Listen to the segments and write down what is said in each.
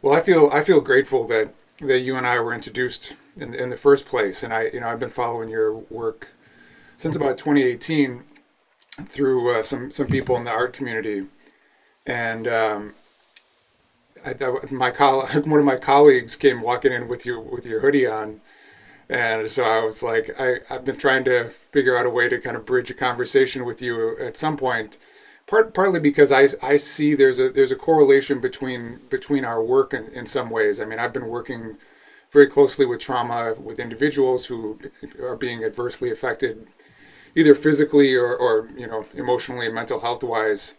Well, I feel grateful that you and I were introduced in the first place, and I've been following your work since about 2018 through some people in the art community, and one of my colleagues came walking in with your hoodie on, and so I was like, I've been trying to figure out a way to kind of bridge a conversation with you at some point. Partly because I see there's a correlation between our work in some ways. I mean, I've been working very closely with trauma with individuals who are being adversely affected, either physically or emotionally and mental health wise.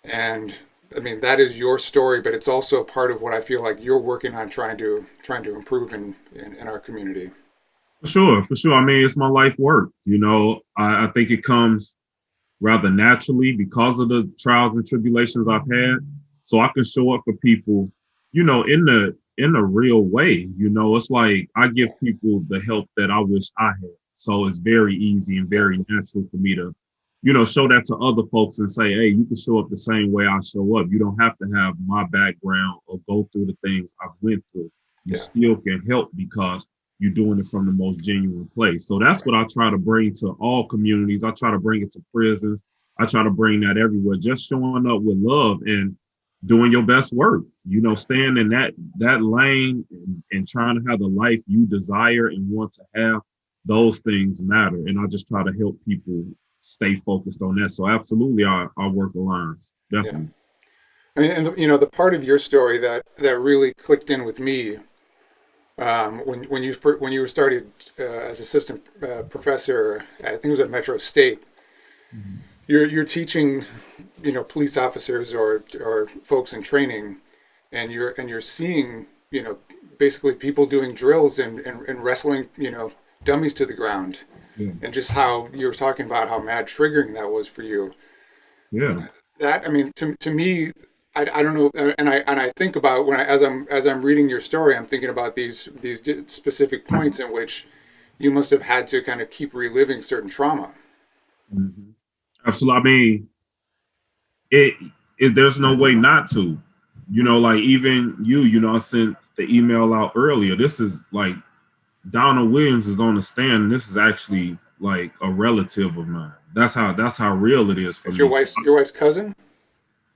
And I mean, that is your story, but it's also part of what I feel like you're working on trying to improve in our community. For sure, for sure. I mean, it's my life work. I think it comes rather naturally because of the trials and tribulations I've had. So I can show up for people, in the real way. It's like I give people the help that I wish I had. So it's very easy and Yeah, very natural for me to, show that to other folks and say, hey, you can show up the same way I show up. You don't have to have my background or go through the things I've went through. You yeah, still can help because you're doing it from the most genuine place. So that's what I try to bring to all communities. I try to bring it to prisons. I try to bring that everywhere. Just showing up with love and doing your best work. yeah. Staying in that lane and trying to have the life you desire and want to have. Those things matter, and I just try to help people stay focused on that. So absolutely, our work aligns Yeah. definitely. I mean, and the part of your story that really clicked in with me when you were started as assistant professor, I think it was at Metro State. Mhm. You're teaching, police officers or folks in training, and you're seeing, basically people doing drills and wrestling, dummies to the ground, Yeah, and just how you were talking about how mad triggering that was for you. yeah, That I mean, to me, I don't know, and I think about when as I'm reading your story, I'm thinking about these specific points in which you must have had to kind of keep reliving certain trauma. mhm. Absolutely. I mean, it, there's no way not to. Like even I sent the email out earlier. This is like Donna Williams is on the stand, and this is actually like a relative of mine. That's how real it is for It's me. So, your wife's cousin.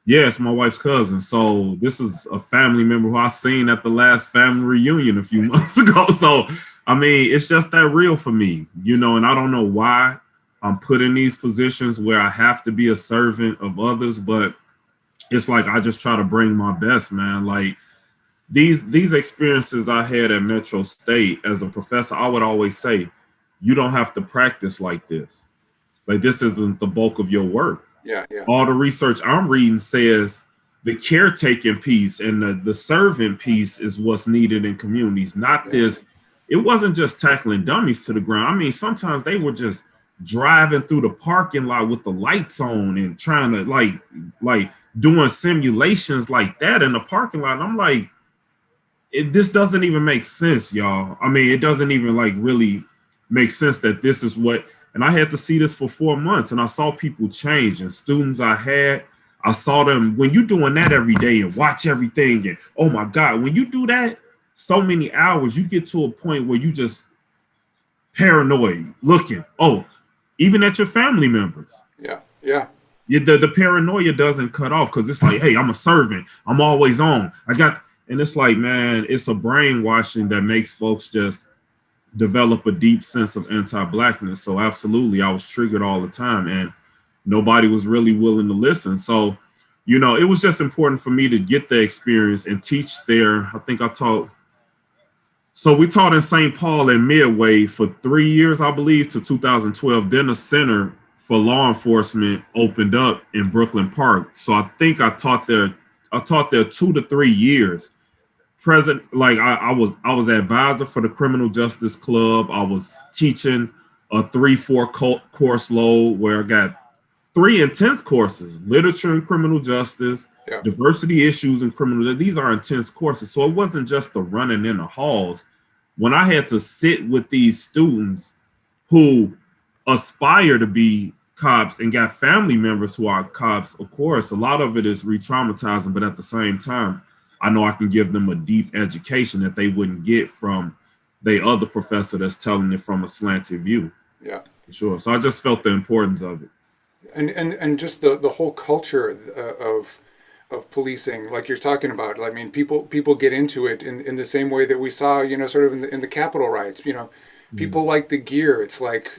yeah, it's my wife's cousin. So this is a family member who I seen at the last family reunion a few months ago. So I mean, it's just that real for me, and I don't know why I'm put in these positions where I have to be a servant of others, but it's like I just try to bring my best, man. Like these experiences I had at Metro State as a professor, I would always say, you don't have to practice like this. Like this isn't the bulk of your work. Yeah, yeah, All the research I'm reading says the caretaking piece and the servant piece is what's needed in communities, not yeah, this. It wasn't just tackling dummies to the ground. I mean, sometimes they were just driving through the parking lot with the lights on and trying to like doing simulations like that in the parking lot. And I'm like, this doesn't even make sense, y'all. I mean, it doesn't even like really make sense that this is what. And I had to see this for 4 months, and I saw people change. And students I saw them when you doing that every day and watch everything. And oh my God, when you do that so many hours, you get to a point where you just paranoid, looking. Oh, even at your family members. yeah, yeah, The paranoia doesn't cut off because it's like, hey, I'm a servant. I'm always on. And it's like, man, it's a brainwashing that makes folks just develop a deep sense of anti-blackness. So absolutely, I was triggered all the time, and nobody was really willing to listen. So, it was just important for me to get the experience and teach there. I think I taught. So we taught in St. Paul and Midway for 3 years, I believe, to 2012. Then a center for law enforcement opened up in Brooklyn Park. So I think I taught there 2 to 3 years. President, like I was advisor for the Criminal Justice Club. I was teaching a 3-4 course load where I got three intense courses: literature and criminal justice, yeah, diversity issues and criminal. These are intense courses. So it wasn't just the running in the halls. When I had to sit with these students who aspire to be cops and got family members who are cops, of course, a lot of it is re-traumatizing, but at the same time, I know I can give them a deep education that they wouldn't get from the other professor that's telling it from a slanted view. Yeah. For sure. So I just felt the importance of it. And just the whole culture of policing, like you're talking about. I mean, people get into it in the same way that we saw, sort of in the Capitol riots. People Mm. like the gear. It's like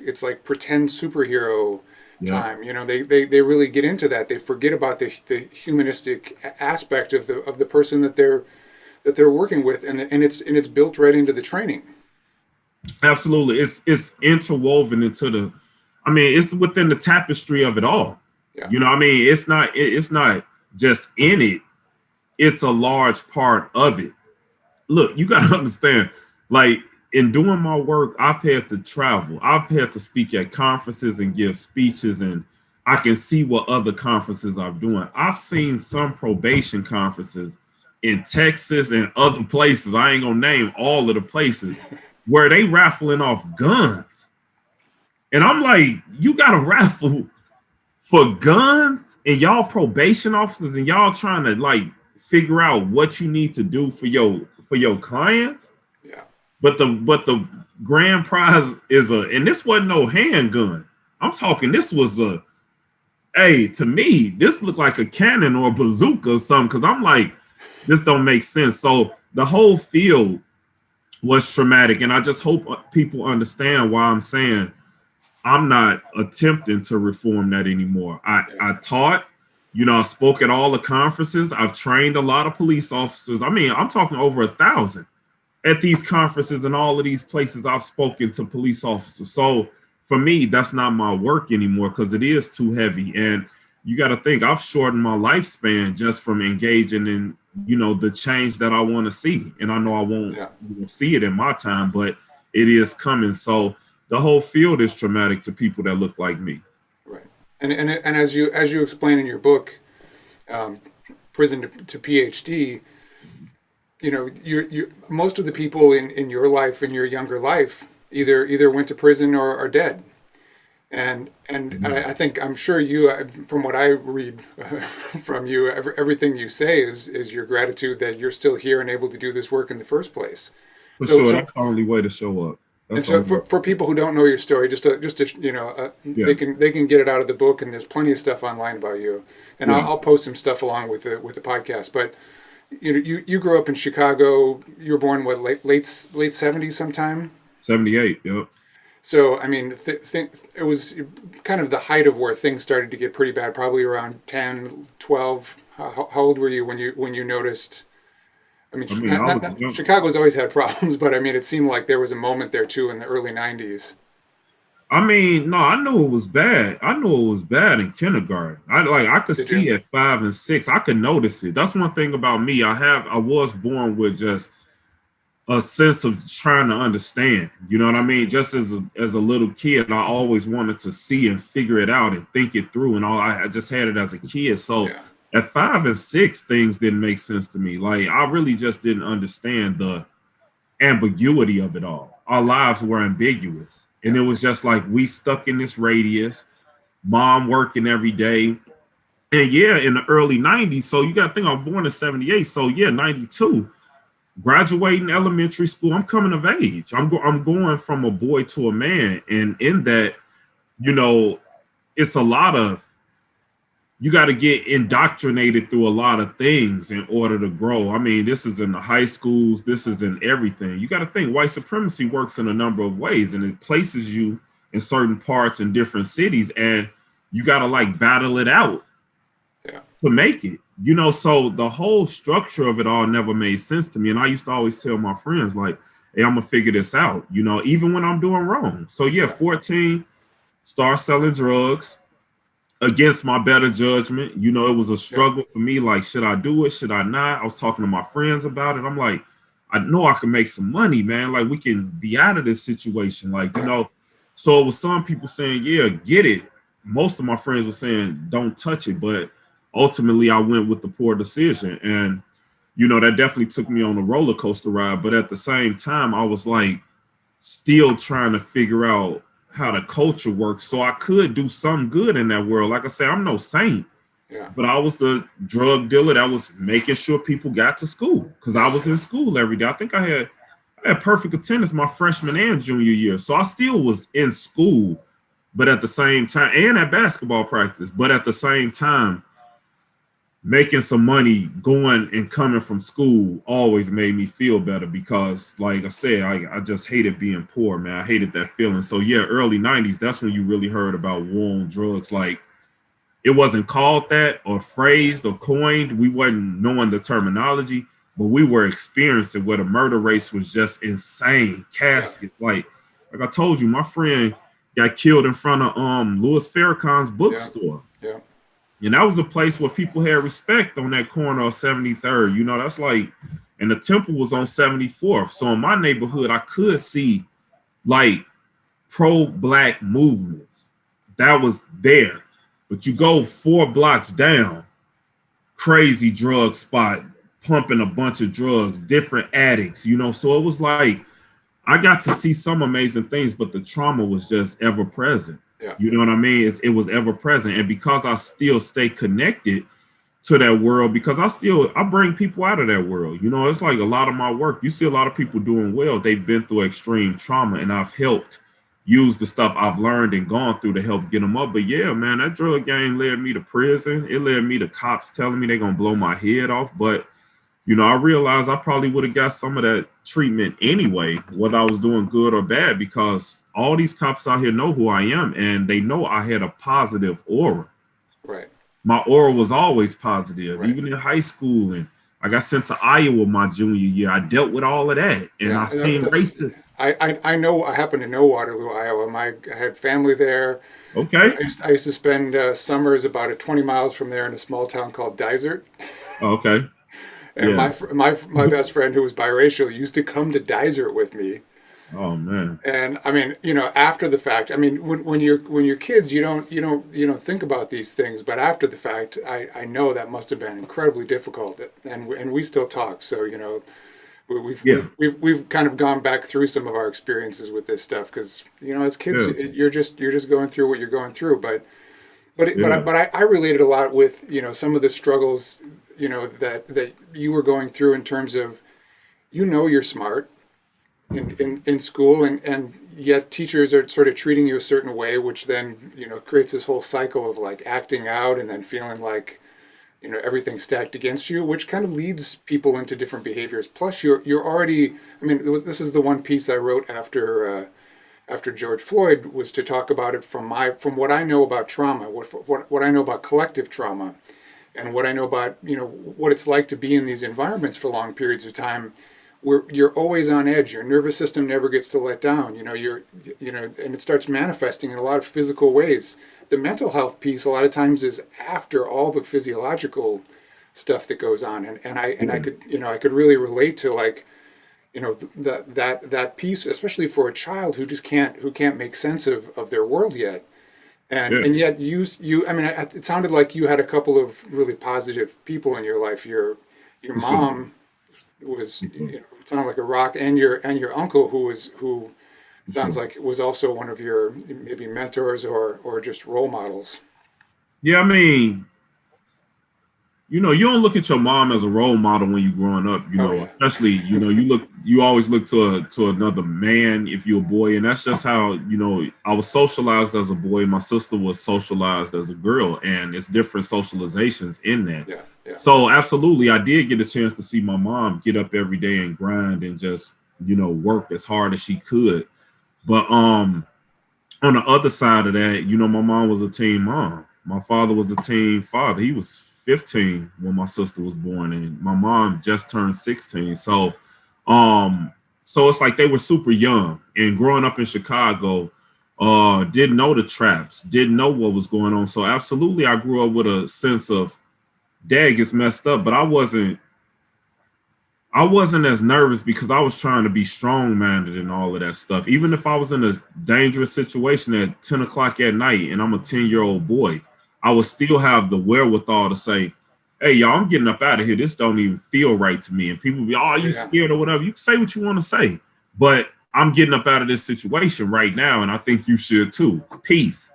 pretend superhero Yeah. time. They really get into that. They forget about the humanistic aspect of the person that they're working with, and it's built right into the training. Absolutely. It's interwoven into the, I mean, it's within the tapestry of it all. Yeah. You know what I mean? It's not just in it, it's a large part of it. Look, you gotta understand, like in doing my work, I've had to travel. I've had to speak at conferences and give speeches, and I can see what other conferences I'm doing. I've seen some probation conferences in Texas and other places. I ain't gonna name all of the places where they raffling off guns. And I'm like, you got to raffle for guns and y'all probation officers and y'all trying to like figure out what you need to do for your clients. Yeah. But the grand prize is and this wasn't no handgun. I'm talking this was hey, to me, this looked like a cannon or a bazooka or something, because I'm like, this don't make sense. So the whole field was traumatic. And I just hope people understand why I'm saying I'm not attempting to reform that anymore. Yeah. I taught, I spoke at all the conferences. I've trained a lot of police officers. I mean, I'm talking over 1,000 at these conferences and all of these places. I've spoken to police officers. So for me, that's not my work anymore because it is too heavy. And you got to think I've shortened my lifespan just from engaging in, the change that I want to see. And I know I won't Yeah. see it in my time, but it is coming. So the whole field is traumatic to people that look like me. Right. And as you explain in your book, um, Prison to PhD, you most of the people in your life, in your younger life, either went to prison or are dead. And I think I'm sure you, from what I read from you, everything you say is your gratitude that you're still here and able to do this work in the first place. For So sure, so that's the only way to show up. That's and the so only way. for people who don't know your story, just to Yeah, they can get it out of the book, and there's plenty of stuff online about you, and I'll, yeah. I'll post some stuff along with the podcast. But you grew up in Chicago. You were born what, late 70s sometime. 78. Yep. So I mean, it was kind of the height of where things started to get pretty bad, probably around 10, 12. How old were you when you noticed? I mean, I mean, not, I not, was not young. Chicago's always had problems, but I mean, it seemed like there was a moment there too in the early 90s. I mean, no, I knew it was bad. I knew it was bad in kindergarten. I could Did you? see at 5 and 6. I could notice it. That's one thing about me. I was born with just a sense of trying to understand. You know what I Yeah. mean? Just as a little kid, I always wanted to see and figure it out and think it through. And all I just had it as a kid. So Yeah. at 5 and 6, things didn't make sense to me. Like I really just didn't understand the ambiguity of it all. Our lives were ambiguous. And Yeah. it was just like we stuck in this radius, mom working every day. And yeah, in the early 90s. So you got to think I'm born in 78. So yeah, 92 graduating elementary school, I'm coming of age. I'm going from a boy to a man, and in that, you know, it's a lot of you got to get indoctrinated through a lot of things in order to grow. I mean, this is in the high schools, this is in everything. You got to think white supremacy works in a number of ways, and it places you in certain parts in different cities, and you got to like battle it out Yeah. to make it. So the whole structure of it all never made sense to me. And I used to always tell my friends, like, hey, I'm gonna figure this out, even when I'm doing wrong. So yeah, Yeah. 14, start selling drugs against my better judgment. It was a Yeah. struggle for me. Like, should I do it? Should I not? I was talking to my friends about it. I'm like, I know I can make some money, man. Like, we can be out of this situation. Like, Right. so it was some people saying, yeah, get it. Most of my friends were saying, don't touch it. But ultimately, I went with the poor decision. And, that definitely took me on a roller coaster ride. But at the same time, I was like, still trying to figure out how the culture works so I could do some good in that world. Like I say, I'm no saint, Yeah. But I was the drug dealer that was making sure people got to school because I was in school every day. I think I had perfect attendance my freshman and junior year. So I still was in school, but at the same time, and at basketball practice, but at the same time, making some money going and coming from school always made me feel better because, like I said, I just hated being poor, man. I hated that feeling. So, yeah, early 90s, that's when you really heard about war on drugs. Like, it wasn't called that or phrased or coined. We wasn't knowing the terminology, but we were experiencing where the murder rates was just insane. Yeah. Caskets, like I told you, my friend got killed in front of Louis Farrakhan's Yeah. bookstore. Yeah. And that was a place where people had respect on that corner of 73rd. You know, that's like, and the temple was on 74th. So in my neighborhood, I could see like pro-black movements. That was there. But you go 4 blocks down, crazy drug spot, pumping a bunch of drugs, different addicts, you know. So it was like I got to see some amazing things, but the trauma was just ever present. Yeah. You know what I mean? It was ever present. And because I still stay connected to that world, because I bring people out of that world. You know, it's like a lot of my work. You see a lot of people doing well. They've been through extreme trauma, and I've helped use the stuff I've learned and gone through to help get them up. But yeah, man, that drug game led me to prison. It led me to cops telling me they're gonna blow my head off. But you know, I realized I probably would have got some of that treatment anyway, whether I was doing good or bad, because all these cops out here know who I am and they know I had a positive aura. Right. My aura was always positive, Right. even in high school. And I got sent to Iowa my junior year. I dealt with all of that. And Yeah. I came right That's. to, I know. I happen to know Waterloo, Iowa. I had family there. okay. I used to spend summers about 20 miles from there in a small town called Dysart. Okay. And Yeah. my best friend who was biracial used to come to Dysart with me. Oh, man. And I mean, after the fact, I mean, when you're kids, you don't think about these things. But after the fact, I know that must have been incredibly difficult. And we still talk. So Yeah. we've kind of gone back through some of our experiences with this stuff because as kids, Yeah. you're just going through what you're going through. Yeah. But I related a lot with some of the struggles that you were going through in terms of you're smart in school and yet teachers are sort of treating you a certain way, which then creates this whole cycle of like acting out and then feeling like everything's stacked against you, which kind of leads people into different behaviors. Plus you're already, I mean, this is the one piece I wrote after George Floyd, was to talk about it from what I know about trauma, what I know about collective trauma, and what I know about what it's like to be in these environments for long periods of time, where you're always on edge. Your nervous system never gets to let down. And it starts manifesting in a lot of physical ways. The mental health piece a lot of times is after all the physiological stuff that goes on, and I Yeah. could really relate to like that piece, especially for a child who can't make sense of their world yet. And Yeah. and yet I mean, it sounded like you had a couple of really positive people in your life. Your For sure. mom was, For sure. it sounded like a rock, and your uncle who For sounds sure. like was also one of your maybe mentors or just role models. Yeah. I mean, you don't look at your mom as a role model when you're growing up, Oh yeah. especially, you always look to another man if you're a boy. And that's just how, I was socialized as a boy. My sister was socialized as a girl, and it's different socializations in that. Yeah. Yeah. So absolutely, I did get a chance to see my mom get up every day and grind and just, work as hard as she could. But on the other side of that, my mom was a teen mom. My father was a teen father. He was 15 when my sister was born, and my mom just turned 16. Um, so it's like they were super young. And growing up in Chicago, didn't know the traps, didn't know what was going on. So absolutely, I grew up with a sense of dad gets messed up, but I wasn't as nervous because I was trying to be strong minded and all of that stuff. Even if I was in a dangerous situation at 10 o'clock at night and I'm a 10-year-old boy, I would still have the wherewithal to say, hey, y'all, I'm getting up out of here. This don't even feel right to me. And people be, oh, Oh you yeah. scared or whatever. You can say what you want to say. But I'm getting up out of this situation right now. And I think you should too. Peace.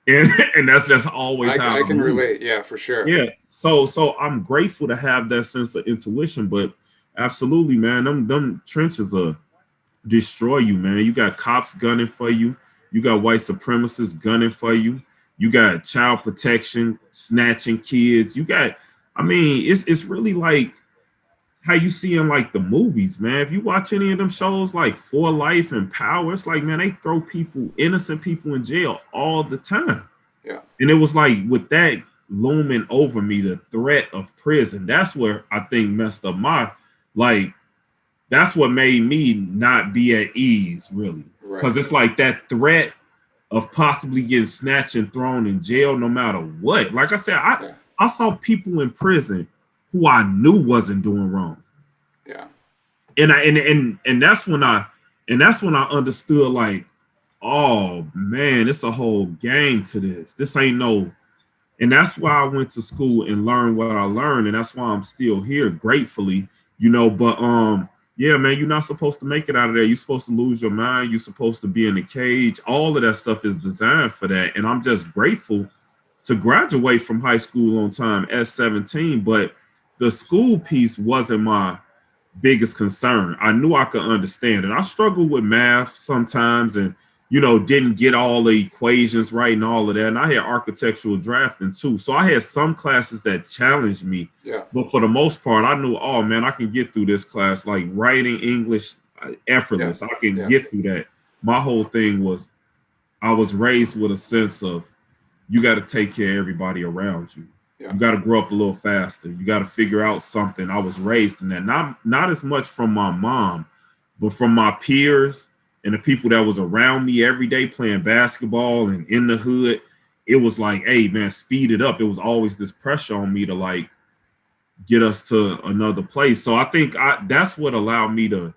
and and that's just always how I I can move. relate. Yeah, for sure. Yeah. So I'm grateful to have that sense of intuition, but absolutely, man, them trenches are destroy you, man. You got cops gunning for you. You got white supremacists gunning for you. You got child protection snatching kids. You got, I mean, it's really like how you see in like the movies, man. If you watch any of them shows like For Life and Power, it's like, man, they throw people, innocent people in jail all the time. Yeah. And it was like with that looming over me, the threat of prison, that's where I think messed up my, like, that's what made me not be at ease, really. Right. Because it's like that threat of possibly getting snatched and thrown in jail no matter what. Like I said, Yeah. I saw people in prison who I knew wasn't doing wrong. Yeah. And that's when I understood, like, oh man, it's a whole game to this. This ain't no, and that's why I went to school and learned what I learned, and that's why I'm still here, gratefully, But yeah, man, you're not supposed to make it out of there. You're supposed to lose your mind. You're supposed to be in a cage. All of that stuff is designed for that, and I'm just grateful to graduate from high school on time at 17. But the school piece wasn't my biggest concern. I knew I could understand it. I struggled with math sometimes and didn't get all the equations right and all of that. And I had architectural drafting too. So I had some classes that challenged me. Yeah. But for the most part, I knew, oh man, I can get through this class. Like writing English, Yeah. effortless. I can Yeah. get through that. My whole thing was I was raised with a sense of you got to take care of everybody around you. Yeah. You got to grow up a little faster. You got to figure out something. I was raised in that. Not as much from my mom, but from my peers and the people that was around me every day playing basketball and in the hood. It was like, hey man, speed it up. It was always this pressure on me to like get us to another place. So I think that's what allowed me to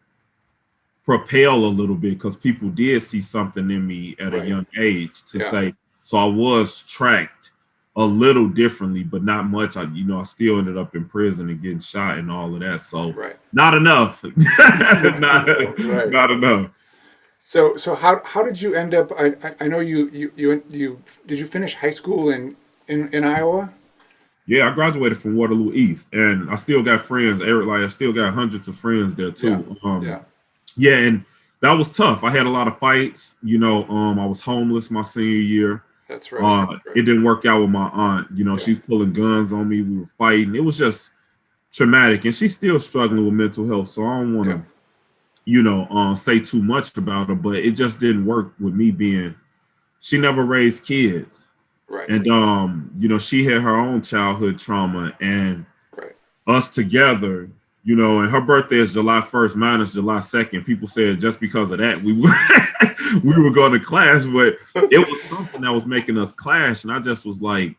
propel a little bit because people did see something in me at a Right. young age to Yeah. say, so I was tracked a little differently, but not much. I still ended up in prison and getting shot and all of that. So Right. not enough. not, Right. not enough. So how did you end up? I know you did you finish high school in Iowa? Yeah, I graduated from Waterloo East and I still got friends. Eric, like I still got hundreds of friends there Yeah. too. Yeah. Yeah, and that was tough. I had a lot of fights. I was homeless my senior year. That's right. That's It right. didn't work out with my aunt. Yeah. She's pulling guns on me. We were fighting. It was just traumatic, and she's still struggling with mental health. So I don't want Yeah. to, say too much about her. But it just didn't work with me being. She never raised kids, Right. and she had her own childhood trauma, and Right. us together. And her birthday is July 1st, mine is July 2nd. People said just because of that we were we were going to clash, but it was something that was making us clash, and I just was like,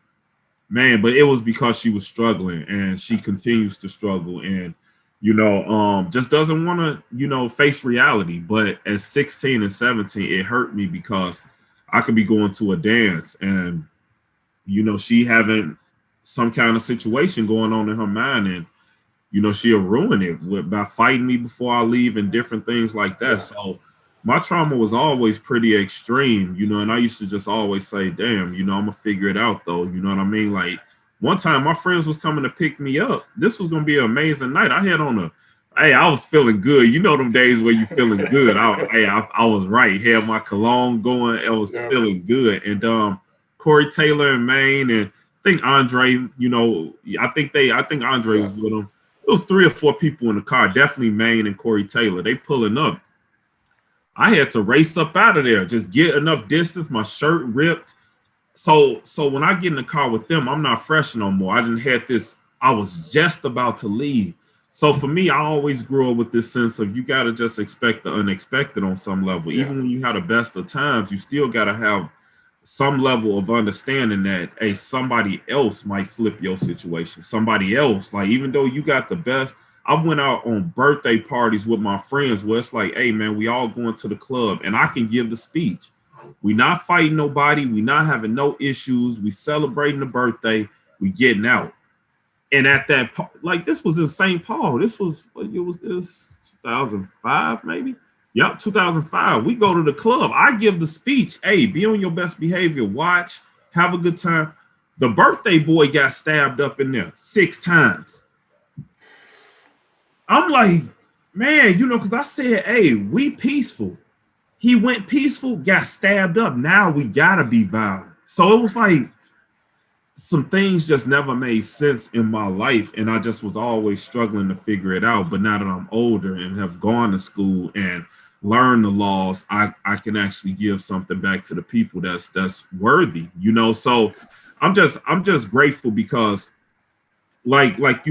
man, but it was because she was struggling and she continues to struggle and just doesn't want to, face reality. But at 16 and 17, it hurt me because I could be going to a dance and she having some kind of situation going on in her mind and she'll ruin it by fighting me before I leave and different things like that. Yeah. So my trauma was always pretty extreme, and I used to just always say, damn, I'm gonna figure it out though. You know what I mean? Like one time my friends was coming to pick me up. This was gonna be an amazing night. I had on I was feeling good. You know them days where you feeling good. I was right. Had my cologne going. I was Yeah. feeling good. And Corey Taylor and Maine and I think Andre, I think Andre Yeah. was with him. It was 3 or 4 people in the car, definitely Maine and Corey Taylor. They pulling up. I had to race up out of there, just get enough distance. My shirt ripped. So when I get in the car with them, I'm not fresh no more. I didn't have this. I was just about to leave. So for me, I always grew up with this sense of you got to just expect the unexpected on some level. Yeah. Even when you have the best of times, you still got to have some level of understanding that hey, somebody else might flip your situation. Somebody else, like even though you got the best, I've went out on birthday parties with my friends where it's like, hey man, we all going to the club and I can give the speech. We not fighting nobody, we not having no issues, we celebrating the birthday, we getting out. And at that, like this was in St. Paul. This was what year was this? 2005 maybe. Yep, 2005. We go to the club. I give the speech. Hey, be on your best behavior. Watch. have a good time. The birthday boy got stabbed up in there 6 times. I'm like, man, because I said, hey, we peaceful. He went peaceful, got stabbed up. Now we gotta be violent. So it was like some things just never made sense in my life, and I just was always struggling to figure it out. But now that I'm older and have gone to school and learned the laws, I can actually give something back to the people that's worthy, So I'm just grateful because like I've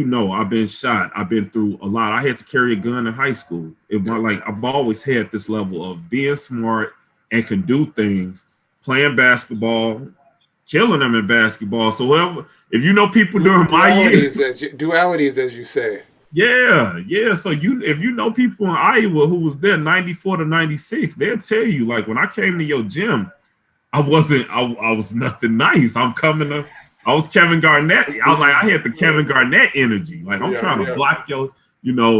been shot. I've been through a lot. I had to carry a gun in high school. I've always had this level of being smart and can do things, playing basketball, killing them in basketball. So if you know people during my years, dualities, as you say. Yeah. So if you know people in Iowa who was there 94 to 96, they'll tell you, like, when I came to your gym, I was nothing nice. I was Kevin Garnett. I had the Kevin Garnett energy. Like, I'm trying to block your,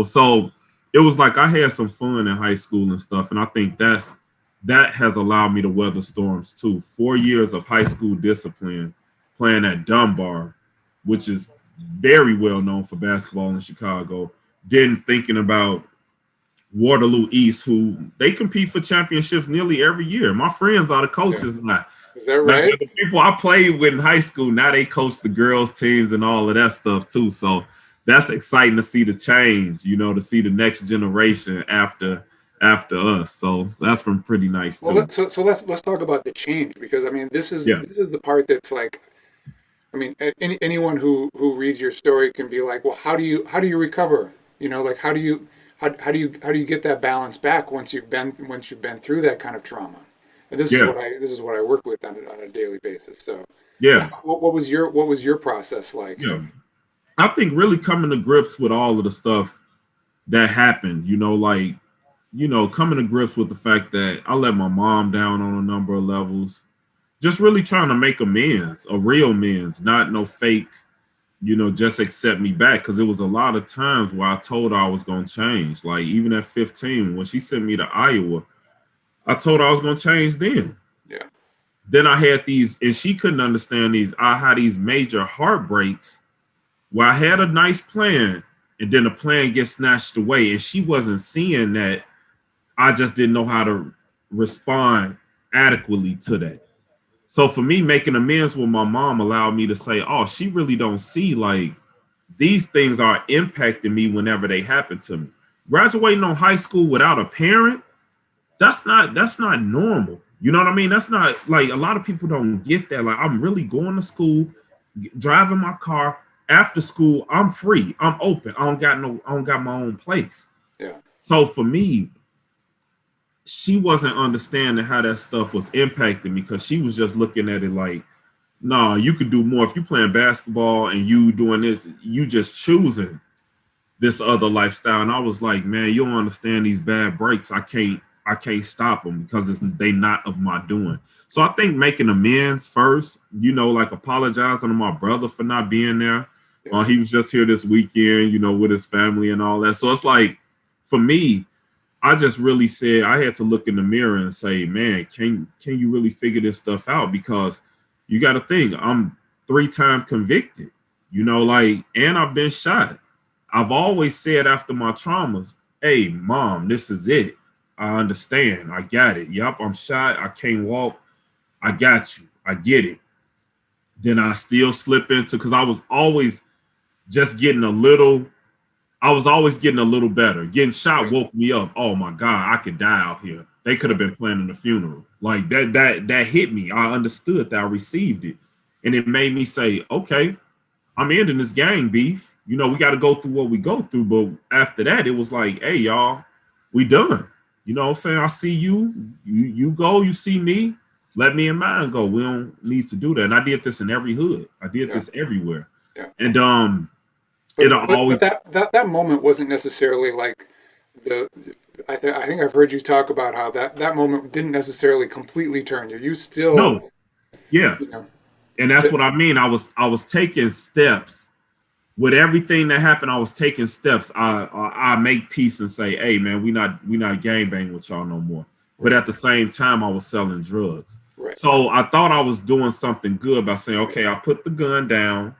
so it was like I had some fun in high school and stuff. And I think that has allowed me to weather storms too. 4 years of high school discipline, playing at Dunbar, which is very well known for basketball in Chicago. Then thinking about Waterloo East, who they compete for championships nearly every year. My friends are the coaches now. Is that right? The people I played with in high school, now they coach the girls' teams and all of that stuff too. So that's exciting to see the change, to see the next generation after us. So that's been pretty nice too. Well, so let's talk about the change, because I mean this is the part that's like, I mean, anyone who reads your story can be like, well, how do you recover? Like how do you get that balance back once you've been through that kind of trauma? And this is what I work with on a daily basis. So what was your process like? Yeah, I think really coming to grips with all of the stuff that happened, coming to grips with the fact that I let my mom down on a number of levels, just really trying to make amends, a real amends, not no fake, just accept me back. Because there was a lot of times where I told her I was going to change. Like, even at 15, when she sent me to Iowa, I told her I was going to change then. Yeah. Then I had these, and she couldn't understand these. I had these major heartbreaks where I had a nice plan, and then the plan gets snatched away. And she wasn't seeing that I just didn't know how to respond adequately to that. So for me, making amends with my mom allowed me to say, oh, she really don't see, like, these things are impacting me whenever they happen to me. Graduating on high school without a parent, that's not normal. You know what I mean? That's not, like, a lot of people don't get that. Like, I'm really going to school, driving my car. After school, I'm free. I'm open. I don't got my own place. Yeah. So for me, she wasn't understanding how that stuff was impacting me, because she was just looking at it like, nah, you could do more. If you playing basketball and you doing this, you just choosing this other lifestyle. And I was like, man, you don't understand these bad breaks. I can't stop them because they not of my doing. So I think making amends first, like apologizing to my brother for not being there. Yeah. He was just here this weekend, with his family and all that. So it's like, for me, I just really said I had to look in the mirror and say, man, can you really figure this stuff out? Because you got to think, I'm 3-time convicted, and I've been shot. I've always said after my traumas, hey, mom, this is it. I understand. I got it. Yep, I'm shot. I can't walk. I got you. I get it. Then I still slip into, because I was always getting a little better. Getting shot woke me up. Oh my God, I could die out here. They could have been planning a funeral. Like that hit me. I understood that. I received it. And it made me say, okay, I'm ending this gang beef. We got to go through what we go through. But after that, it was like, hey, y'all, we done. You know what I'm saying? I see you. You go, you see me. Let me and mine go. We don't need to do that. And I did this in every hood. I did this everywhere. Yeah. And but that moment wasn't necessarily like I think I've heard you talk about how that moment didn't necessarily completely turn you. You still no. Yeah. And that's what I mean. I was taking steps. With everything that happened, I was taking steps. I make peace and say, hey man, we not gangbang with y'all no more. But at the same time, I was selling drugs. Right. So I thought I was doing something good by saying, Right. okay, I put the gun down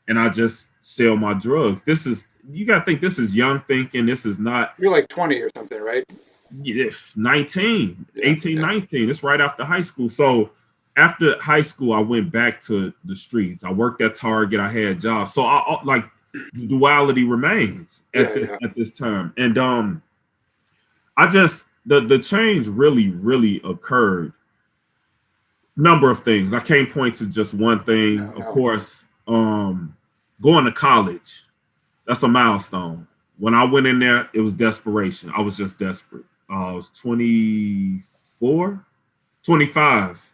and I just sell my drugs. This is, you got to think, this is young thinking. This is not You're like 20 or something, right? 19, Yeah. 18, Yeah. 19. It's right after high school. So after high school, I went back to the streets. I worked at Target. I had jobs. So I like, the duality remains Yeah. Yeah. at this time. And I just, the change really occurred. Number of things. I can't point to just one thing. No. Of No. course, going to college, that's a milestone. When I went in there, it was desperation. I was just desperate. I was 24, 25.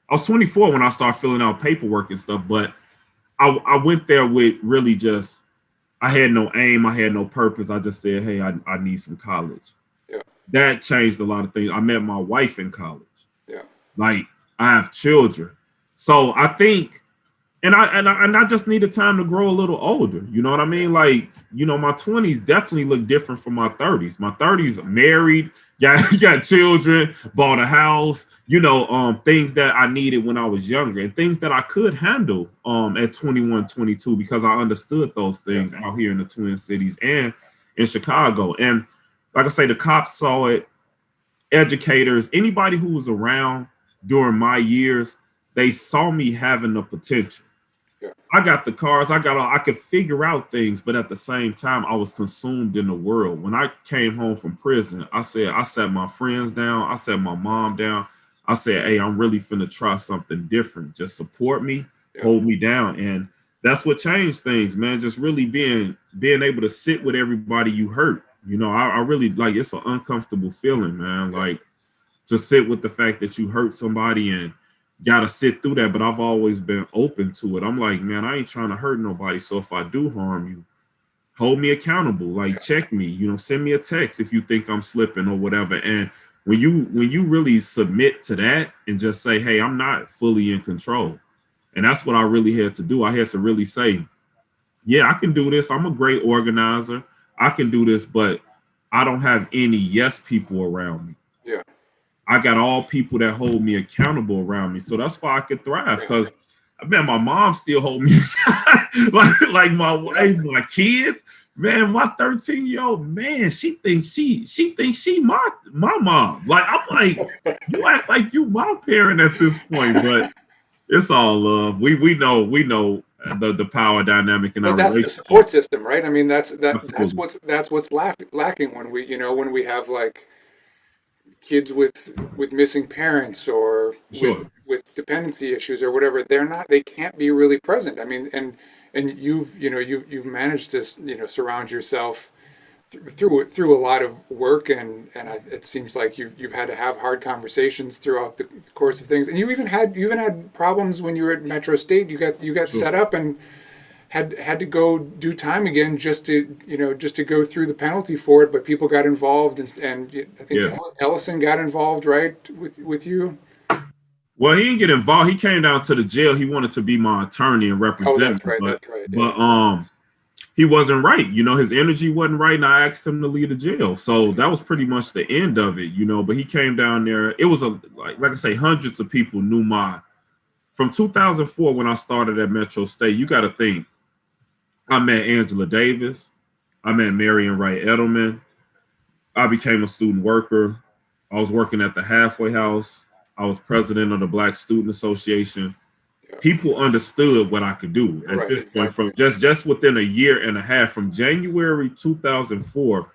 I was 24 when I started filling out paperwork and stuff, but I went there with really just, I had no aim. I had no purpose. I just said, hey, I need some college. Yeah. That changed a lot of things. I met my wife in college. Yeah. Like, I have children. So I think, and I just needed time to grow a little older. You know what I mean? Like, my 20s definitely look different from my 30s. My 30s, married, got children, bought a house, things that I needed when I was younger and things that I could handle at 21, 22 because I understood those Yeah. things out here in the Twin Cities and in Chicago. And like I say, the cops saw it, educators, anybody who was around during my years, they saw me having the potential. Yeah. I got the cars, I could figure out things, but at the same time, I was consumed in the world. When I came home from prison, I sat my friends down, I sat my mom down. I said, hey, I'm really finna try something different. Just support me, Yeah. hold me down. And that's what changed things, man. Just really being able to sit with everybody you hurt. I really like, it's an uncomfortable feeling, man. Yeah. Like, to sit with the fact that you hurt somebody and got to sit through that. But I've always been open to it. I'm like, man, I ain't trying to hurt nobody. So if I do harm you, hold me accountable. Like, Yeah. check me. Send me a text if you think I'm slipping or whatever. And when you really submit to that and just say, hey, I'm not fully in control. And that's what I really had to do. I had to really say, yeah, I can do this. I'm a great organizer. I can do this, but I don't have any yes people around me. Yeah. I got all people that hold me accountable around me. So that's why I could thrive. Yeah. Because man, my mom still hold me like my wife, my kids. Man, my 13-year-old, man, she thinks she my mom. Like, I'm like, you act like you my parent at this point, but it's all love. We know the power dynamic in But our that's the relationship. support system, right? I mean, Absolutely. that's what's lacking when when we have like kids with missing parents or Sure. with dependency issues or whatever. They can't be really present. I mean, and you've managed to surround yourself through a lot of work, it seems like you've had to have hard conversations throughout the course of things, and you even had problems when you were at Metro State. You got Sure. set up and had to go do time again just to go through the penalty for it, but people got involved, and I think Yeah. Ellison got involved, right, with you. Well, he didn't get involved. He came down to the jail. He wanted to be my attorney and Oh, represent that's me, right, but that's right, but yeah. he wasn't right. His energy wasn't right, and I asked him to leave the jail. So that was pretty much the end of it. But he came down there. It was like I say, hundreds of people knew from 2004 when I started at Metro State. You got to think, I met Angela Davis, I met Marion Wright Edelman. I became a student worker. I was working at the halfway house. I was president of the Black Student Association. Yeah. People understood what I could do at Right, this point exactly. from just within a year and a half, from January 2004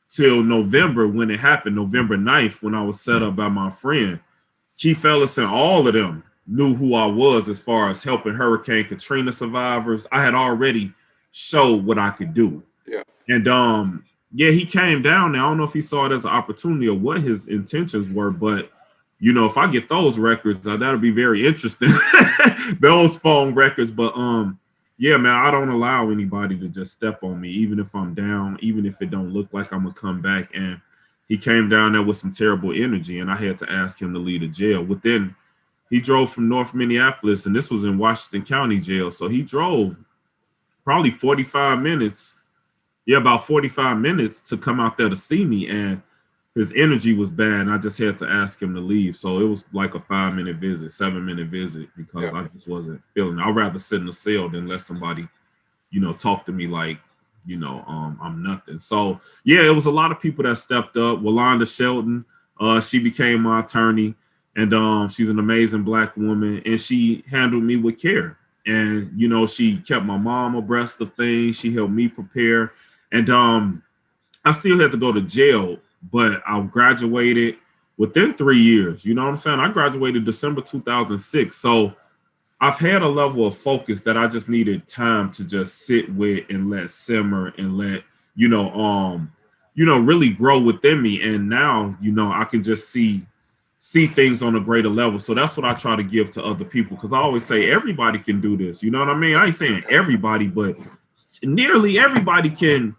till November when it happened, November 9th, when I was set up by my friend. Chief Ellison, all of them knew who I was as far as helping Hurricane Katrina survivors. I had already showed what I could do. Yeah. And yeah, he came down there. I don't know if he saw it as an opportunity or what his intentions were, but if I get those records, that'll be very interesting. Those phone records. But yeah, man, I don't allow anybody to just step on me, even if I'm down, even if it don't look like I'm gonna come back. And he came down there with some terrible energy, and I had to ask him to leave the jail. He drove from North Minneapolis, and this was in Washington County Jail. So he drove probably 45 minutes. Yeah, about 45 minutes to come out there to see me. And his energy was bad, and I just had to ask him to leave. So it was like a 5-minute visit, 7-minute visit, because Yeah. I just wasn't feeling it. I'd rather sit in the cell than let somebody, talk to me like, I'm nothing. So yeah, it was a lot of people that stepped up. Walanda Shelton, she became my attorney, and she's an amazing Black woman, and she handled me with care. And she kept my mom abreast of things. She helped me prepare, and I still had to go to jail, but I graduated within 3 years. You know what I'm saying? I graduated December 2006, so I've had a level of focus that I just needed time to just sit with and let simmer and let, you know, um, really grow within me. And now, I can just see things on a greater level. So that's what I try to give to other people. Cause I always say everybody can do this. You know what I mean? I ain't saying everybody, but nearly everybody can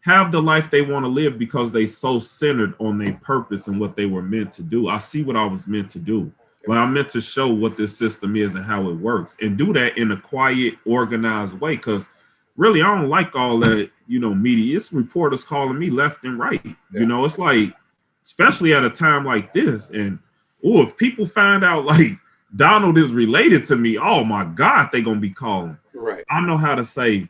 have the life they want to live because they so centered on their purpose and what they were meant to do. I see what I was meant to do. But I'm meant to show what this system is and how it works, and do that in a quiet, organized way. Because really, I don't like all that, media. It's reporters calling me left and right. It's like, especially at a time like this. And if people find out like Donald is related to me, oh my God, they're gonna be calling. Right. I know how to say,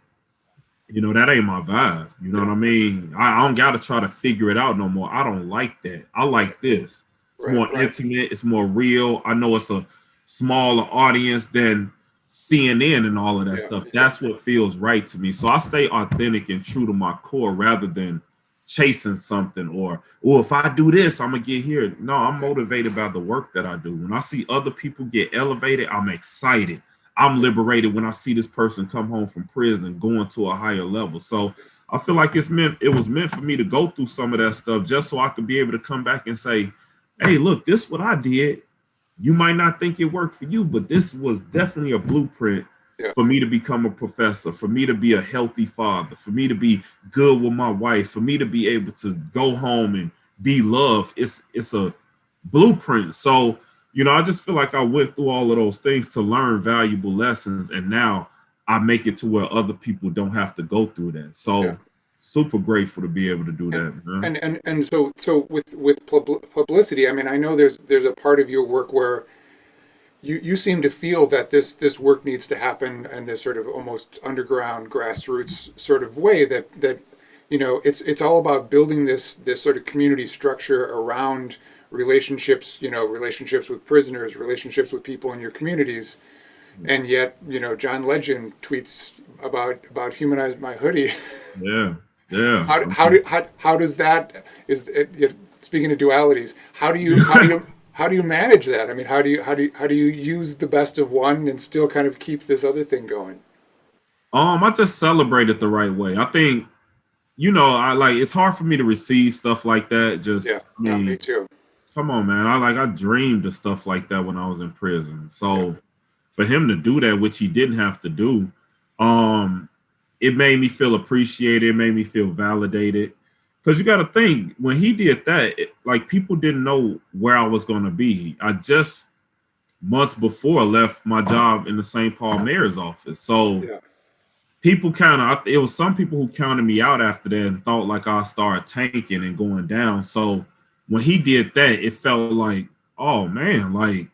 that ain't my vibe. You know what I mean? I don't got to try to figure it out no more. I don't like that. I like this. It's more intimate. It's more real. I know it's a smaller audience than CNN and all of that stuff. That's what feels right to me. So I stay authentic and true to my core rather than chasing something or if I do this, I'm going to get here. No, I'm motivated by the work that I do. When I see other people get elevated, I'm excited. I'm liberated when I see this person come home from prison going to a higher level. So I feel like it was meant for me to go through some of that stuff just so I could be able to come back and say, hey, look, this is what I did. You might not think it worked for you, but this was definitely a blueprint for me to become a professor, for me to be a healthy father, for me to be good with my wife, for me to be able to go home and be loved. It's a blueprint. So, I just feel like I went through all of those things to learn valuable lessons, and now I make it to where other people don't have to go through that. So super grateful to be able to do that. Man. And so with publicity, I mean, I know there's a part of your work where you seem to feel that this work needs to happen in this sort of almost underground grassroots sort of way that it's all about building this sort of community structure around relationships, relationships with prisoners, relationships with people in your communities. And yet, John Legend tweets about Humanize My Hoodie. Yeah. Yeah. How does that speaking of dualities, how do you manage that? I mean, how do you use the best of one and still kind of keep this other thing going? I just celebrate it the right way. I think, I like, it's hard for me to receive stuff like that. Me too. Come on, man. I dreamed of stuff like that when I was in prison. So for him to do that, which he didn't have to do, it made me feel appreciated. It made me feel validated. Because you got to think, when he did that, like, people didn't know where I was going to be. I just months before left my job in the St. Paul mayor's office. So people it was some people who counted me out after that and thought like I started tanking and going down. So when he did that, it felt like, oh man, like,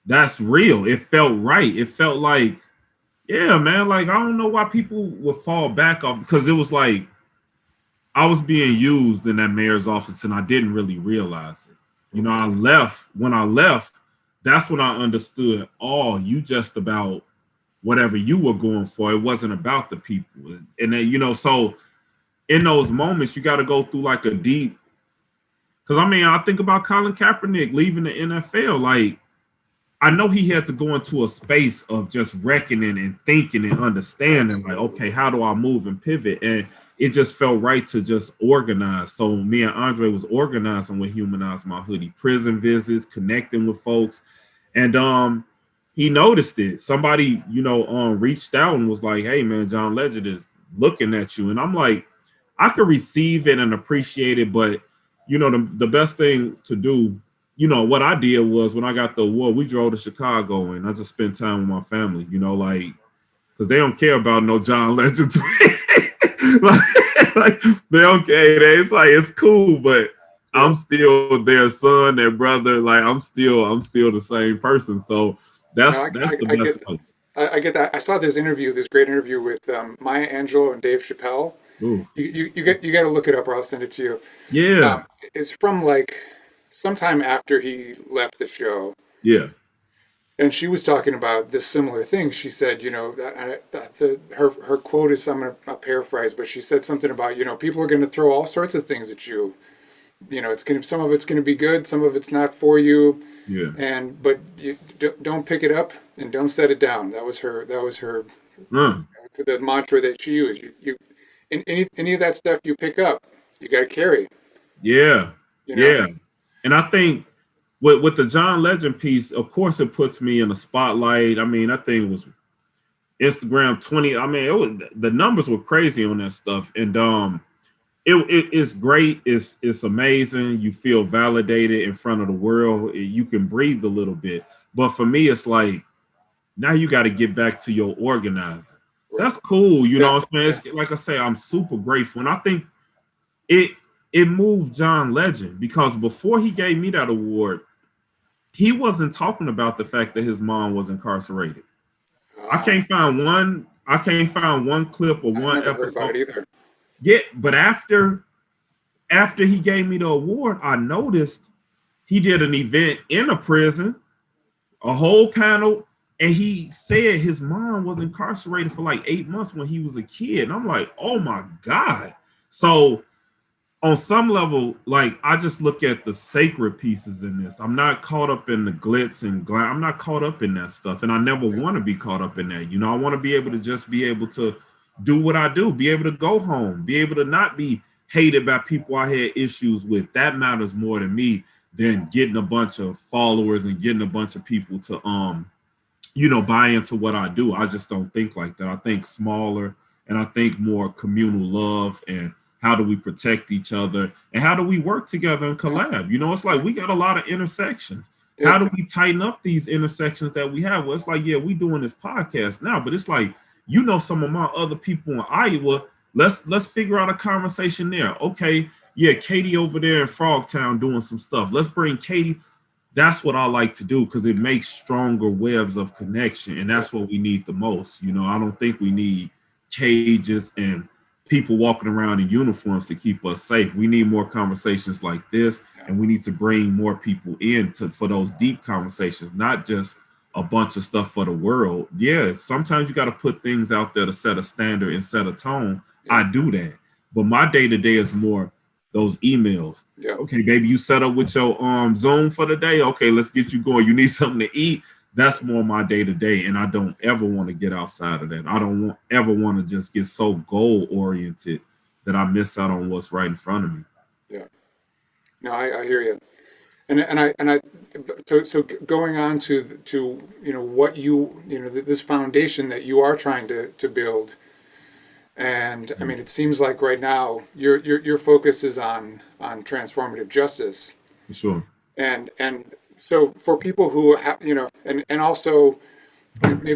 that's real. It felt right. It felt like, yeah, man, like, I don't know why people would fall back off, because it was like I was being used in that mayor's office and I didn't really realize it. When I left, that's when I understood, oh, you just about whatever you were going for. It wasn't about the people. And then, so in those moments, you got to go through like a deep, because I mean, I think about Colin Kaepernick leaving the NFL. Like, I know he had to go into a space of just reckoning and thinking and understanding, like, okay, how do I move and pivot? And it just felt right to just organize. So me and Andre was organizing with Humanize My Hoodie, prison visits, connecting with folks. And he noticed it. Somebody, reached out and was like, hey man, John Legend is looking at you. And I'm like, I could receive it and appreciate it, but the best thing to do, what I did was, when I got the award, we drove to Chicago and I just spent time with my family, like, because they don't care about no John Legend. like, they don't care. It's like, it's cool, but I'm still their son, their brother. Like I'm still the same person. So that's No, that's the best way. I get that. I saw this great interview with Maya Angelou and Dave Chappelle. Ooh, You got to look it up, or I'll send it to you. yeah, It's from like sometime after he left the show, yeah, and she was talking about this similar thing. She said, you know, her quote is, I'm going to paraphrase, but she said something about, you know, people are going to throw all sorts of things at you. You know, some of it's going to be good, some of it's not for you, yeah. but you don't pick it up and don't set it down. That was her Uh, the mantra that she used. Any of that stuff you pick up, you got to carry. yeah, You know, yeah. And I think with the John Legend piece, of course, it puts me in the spotlight. I mean, that thing was Instagram 20. I mean, the numbers were crazy on that stuff, and it's great. It's amazing. You feel validated in front of the world. You can breathe a little bit. But for me, it's like now you got to get back to your organizing. right? That's cool. You know Yeah, what I'm saying? yeah, It's, like I say, I'm super grateful. And I think it it moved John Legend because before he gave me that award, he wasn't talking about the fact that his mom was incarcerated. uh, I can't find one clip or I've one never heard about episode. it either. Yeah, but after he gave me the award, I noticed he did an event in a prison, a whole panel, and he said his mom was incarcerated for like 8 months when he was a kid. And I'm like, oh my God. So on some level, like I just look at the sacred pieces in this. I'm not caught up in the glitz and glam. I'm not caught up in that stuff. And I never Yeah, want to be caught up in that. You know, I want to be able to just be able to do what I do, be able to go home, be able to not be hated by people I had issues with. That matters more to me than getting a bunch of followers and getting a bunch of people to buy into what I do. I just don't think like that. I think smaller and I think more communal love and how do we protect each other and how do we work together and yeah, collab? You know, it's like yeah, we got a lot of intersections. yeah, How do we tighten up these intersections that we have? Well, it's like, yeah, we doing this podcast now, but it's like, some of my other people in Iowa, let's figure out a conversation there. Okay, yeah, Katie over there in Frogtown doing some stuff. Let's bring Katie. That's what I like to do because it makes stronger webs of connection, and yeah, that's what we need the most. You know, I don't think we need cages and people walking around in uniforms to keep us safe. We need more conversations like this, yeah, and we need to bring more people in for those deep conversations, not just a bunch of stuff for the world. Yeah, sometimes you got to put things out there to set a standard and set a tone. yeah, I do that, but my day to day is more those emails. yeah, Okay, baby, you set up with your Zoom for the day. Okay, let's get you going. You need something to eat. That's more my day to day, and I don't ever want to get outside of that. I don't ever want to just get so goal oriented that I miss out on what's right in front of me. yeah. No, I hear you. And I so going on to you know what you know this foundation that you are trying to build. And I Yeah, mean, it seems like right now your focus is on transformative justice, for sure. and so for people who have, you know, and also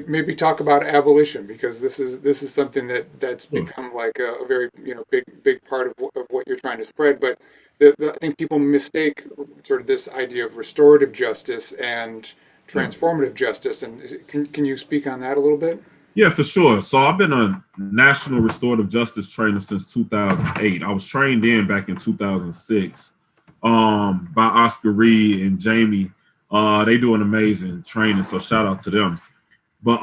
maybe talk about abolition, because this is something that's Sure. become like a very, you know, big part of what you're trying to spread. But I think people mistake sort of this idea of restorative justice and Yeah. transformative justice. And can you speak on that a little bit? Yeah, for sure. So I've been a national restorative justice trainer since 2008. I was trained in back in 2006 by Oscar Reed and Jamie. They do an amazing training, so shout out to them. But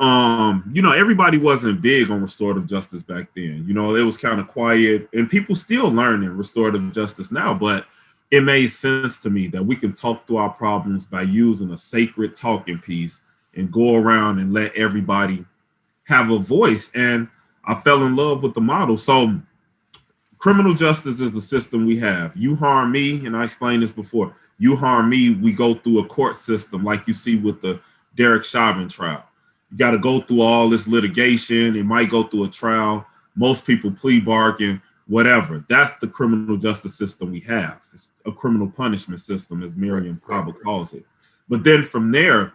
everybody wasn't big on restorative justice back then. You know, it was kind of quiet, and people still learning restorative justice now. But it made sense to me that we can talk through our problems by using a sacred talking piece and go around and let everybody have a voice. And I fell in love with the model. So criminal justice is the system we have. You harm me, and I explained this before. You harm me, we go through a court system like you see with the Derek Chauvin trial. You got to go through all this litigation. It might go through a trial. Most people plea bargain, whatever. That's the criminal justice system we have. It's a criminal punishment system, as Right, Miriam right, Kaba calls it. But then from there,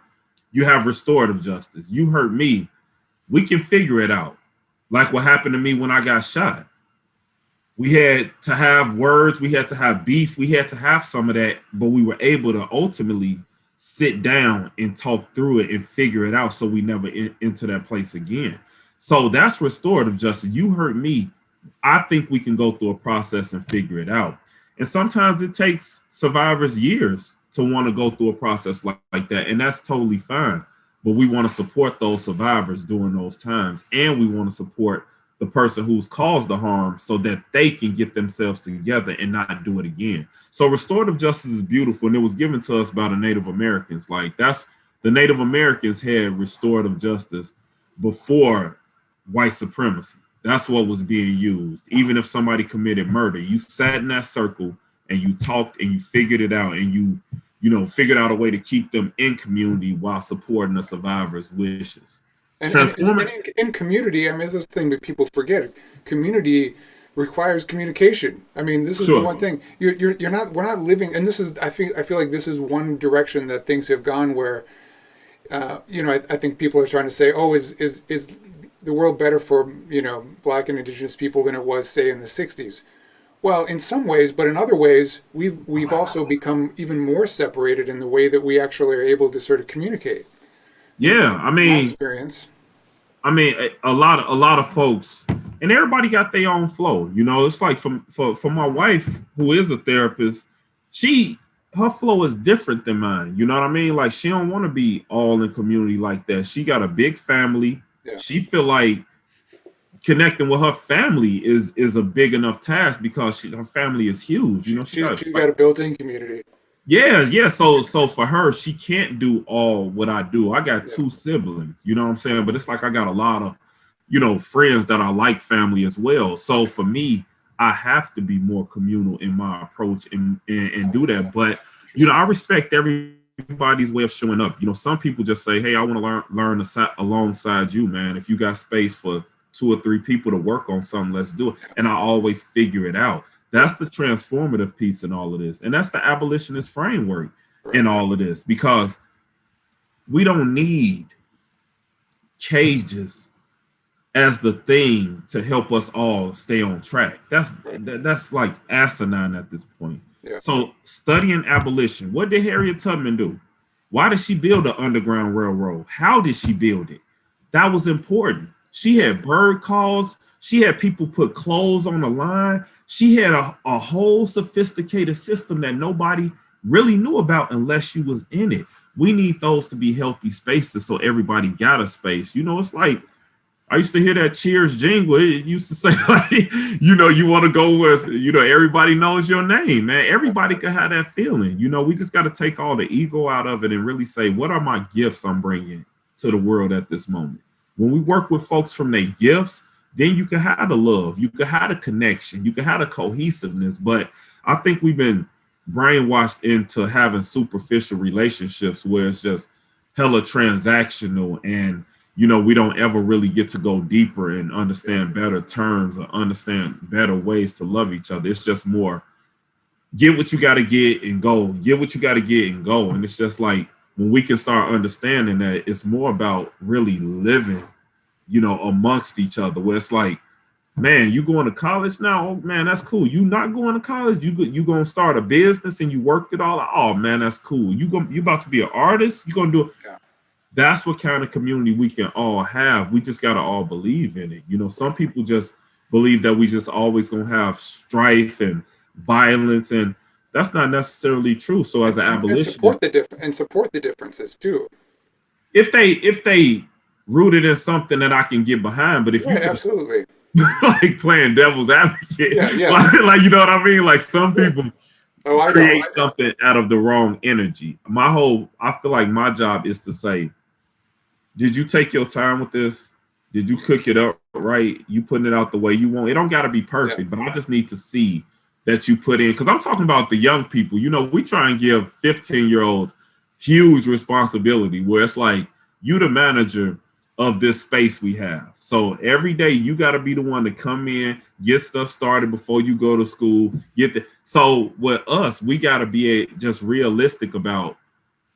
you have restorative justice. You hurt me, we can figure it out. Like what happened to me when I got shot. We had to have words, we had to have beef, we had to have some of that, but we were able to ultimately sit down and talk through it and figure it out so we never into that place again. So that's restorative justice. You heard me. I think we can go through a process and figure it out. And sometimes it takes survivors years to want to go through a process like that. And that's totally fine. But we want to support those survivors during those times. And we want to support the person who's caused the harm so that they can get themselves together and not do it again. So restorative justice is beautiful, and it was given to us by the Native Americans. Like, that's the Native Americans had restorative justice before white supremacy. That's what was being used. Even if somebody committed murder, you sat in that circle and you talked and you figured it out, and you figured out a way to keep them in community while supporting the survivor's wishes. And in community, I mean, this thing that people forget, community requires communication. I mean, this is the Sure. one thing you're not we're not living, and this is I feel like this is one direction that things have gone where, I think people are trying to say, oh, is the world better for Black and Indigenous people than it was, say, in the '60s? Well, in some ways, but in other ways, we've also become even more separated in the way that we actually are able to sort of communicate. Yeah, In my experience. I mean, a lot of folks, and everybody got their own flow. It's like for my wife, who is a therapist, she her flow is different than mine. You know what I mean? Like, she don't want to be all in community like that. She got a big family. Yeah. She feel like connecting with her family is a big enough task because her family is huge. She got She's like, got a built-in community. yeah, yeah. So for her, she can't do all what I do. I got Yeah. two siblings, you know what I'm saying? But it's like I got a lot of, friends that are like family as well. So for me, I have to be more communal in my approach and do that. But I respect everybody's way of showing up. Some people just say, "Hey, I want to learn alongside you, man. If you got space for two or three people to work on something, let's do it." And I always figure it out. Yeah. That's the transformative piece in all of this. And that's the abolitionist framework Right. in all of this, because we don't need cages as the thing to help us all stay on track. That's like asinine at this point. Yeah. So studying abolition, what did Harriet Tubman do? Why did she build the Underground Railroad? How did she build it? That was important. She had bird calls. She had people put clothes on the line. She had a whole sophisticated system that nobody really knew about unless you was in it. We need those to be healthy spaces so everybody got a space. It's like, I used to hear that Cheers jingle. It used to say, like, you want to go where, everybody knows your name, man. Everybody can have that feeling. We just got to take all the ego out of it and really say, what are my gifts I'm bringing to the world at this moment? When we work with folks from their gifts, then you can have the love, you can have the connection, you can have the cohesiveness. But I think we've been brainwashed into having superficial relationships where it's just hella transactional, and we don't ever really get to go deeper and understand better terms or understand better ways to love each other. It's just more get what you got to get and go, get what you got to get and go. And it's just like, when we can start understanding that it's more about really living, amongst each other, where it's like, man, you going to college now? Oh, man, that's cool. You not going to college? You going to start a business and you worked it all out? Oh, man, that's cool. You about to be an artist? You going to do it? Yeah. That's what kind of community we can all have. We just got to all believe in it. Some people just believe that we just always going to have strife and violence, and that's not necessarily true. So as an And abolitionist, support the differences too. if they rooted in something that I can get behind, but if you Right. just Absolutely. like playing devil's advocate, Yeah. Yeah. like you know what I mean? Like, some Yeah. people Oh, I know. create something out of the wrong energy. I feel like my job is to say, did you take your time with this? Did you cook it up right? You putting it out the way you want? It don't got to be Yeah. perfect, but I just need to see that you put in, because I'm talking about the young people. We try and give 15-year-olds huge responsibility where it's like, you the manager of this space we have. So every day you got to be the one to come in, get stuff started before you go to school. So with us, we got to be just realistic about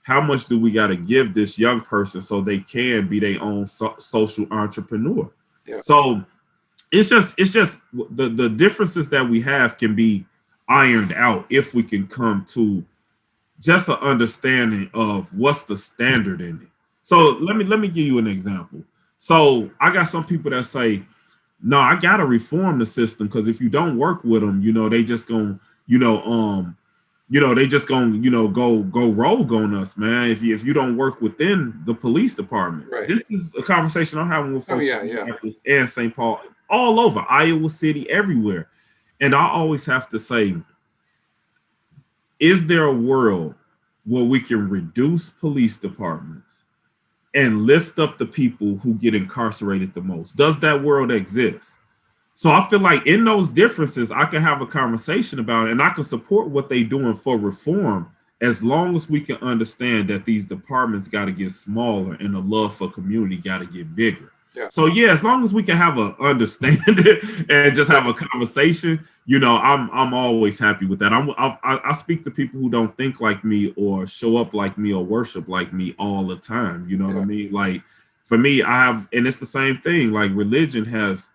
how much do we got to give this young person so they can be their own social entrepreneur. Yeah. So it's just the differences that we have can be ironed out if we can come to just an understanding of what's the standard in it. So let me give you an example. So I got some people that say, no, I gotta reform the system because if you don't work with them, they just gonna, you know, they just gonna, go rogue on us, man. If you don't work within the police department, Right. this is a conversation I'm having with Oh folks yeah, in yeah. Minneapolis and St. Paul, all over Iowa City, everywhere. And I always have to say, is there a world where we can reduce police departments and lift up the people who get incarcerated the most? Does that world exist? So I feel like in those differences, I can have a conversation about it and I can support what they're doing for reform as long as we can understand that these departments got to get smaller and the love for community got to get bigger. Yeah. So yeah, as long as we can have a understanding and just have a conversation, I'm always happy with that. I speak to people who don't think like me or show up like me or worship like me all the time. You know what I mean? Like for me, and it's the same thing. Like religion has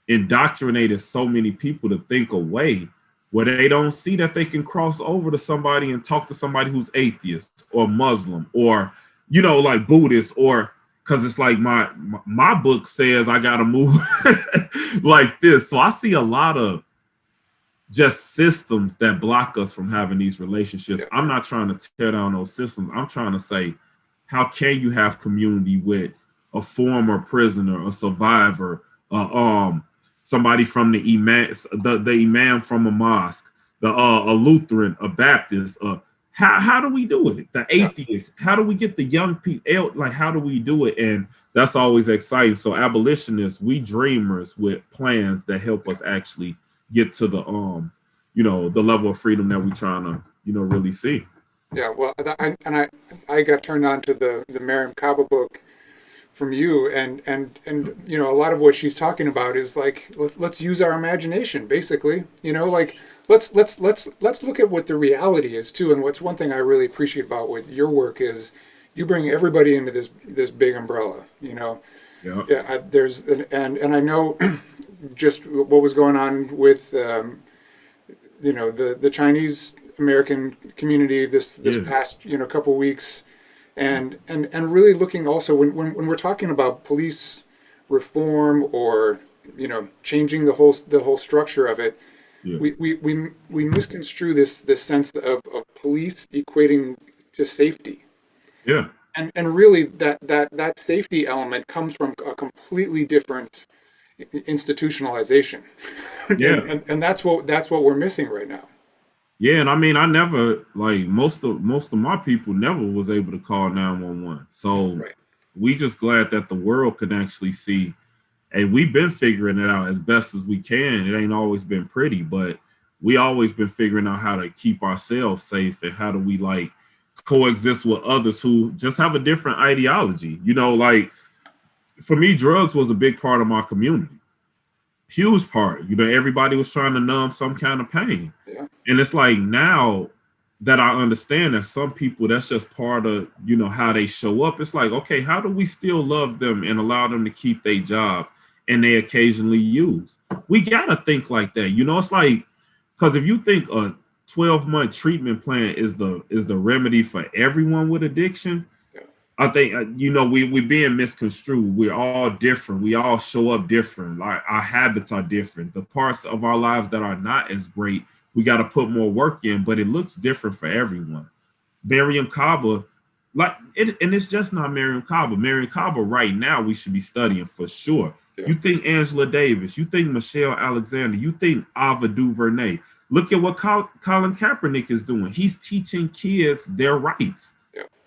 indoctrinated so many people to think a way where they don't see that they can cross over to somebody and talk to somebody who's atheist or Muslim or like Buddhist, or because it's like my book says I gotta move like this. So I see a lot of just systems that block us from having these relationships. I'm not trying to tear down those systems. I'm trying to say, how can you have community with a former prisoner, a survivor, somebody from the imam from a mosque, a Lutheran, a Baptist? How do we do it? The atheists. How do we get the young people? Like, how do we do it? And that's always exciting. So abolitionists, we dreamers with plans that help us actually get to the the level of freedom that we're trying to really see. Yeah, well, I got turned on to the Mariame Kaba book from you, and a lot of what she's talking about is like let's use our imagination, basically. Like let's look at what the reality is too. And what's one thing I really appreciate about what your work is, you bring everybody into this big umbrella. Yeah. There's and I know just what was going on with the Chinese American community this past couple weeks, and really looking also when we're talking about police reform or changing the whole structure of it, we misconstrue this sense of police equating to safety. Yeah. And really that safety element comes from a completely different institutionalization. Yeah. and that's what we're missing right now. Yeah, and I mean, I never, like, most of my people never was able to call 911. So Right. we just glad that the world can actually see, and we've been figuring it out as best as we can. It ain't always been pretty, but we always been figuring out how to keep ourselves safe and how do we like coexist with others who just have a different ideology. Like for me, drugs was a big part of my community. Huge part. Everybody was trying to numb some kind of pain. Yeah. And it's like now that I understand that some people, that's just part of, how they show up. It's like, okay, how do we still love them and allow them to keep their job and they occasionally use? We got to think like that. It's like, because if you think a 12-month treatment plan is the remedy for everyone with addiction, I think we're being misconstrued. We're all different. We all show up different. Like our habits are different. The parts of our lives that are not as great, we got to put more work in. But it looks different for everyone. Mariame Kaba, and it's just not Mariame Kaba. Mariame Kaba right now we should be studying for sure. Yeah. You think Angela Davis, you think Michelle Alexander, you think Ava DuVernay. Look at what Colin Kaepernick is doing. He's teaching kids their rights.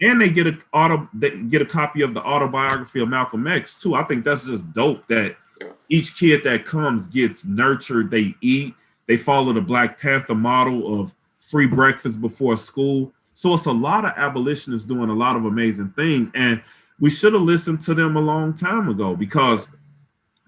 And they get a copy of the autobiography of Malcolm X too. I think that's just dope that each kid that comes gets nurtured. They eat. They follow the Black Panther model of free breakfast before school. So it's a lot of abolitionists doing a lot of amazing things, and we should have listened to them a long time ago because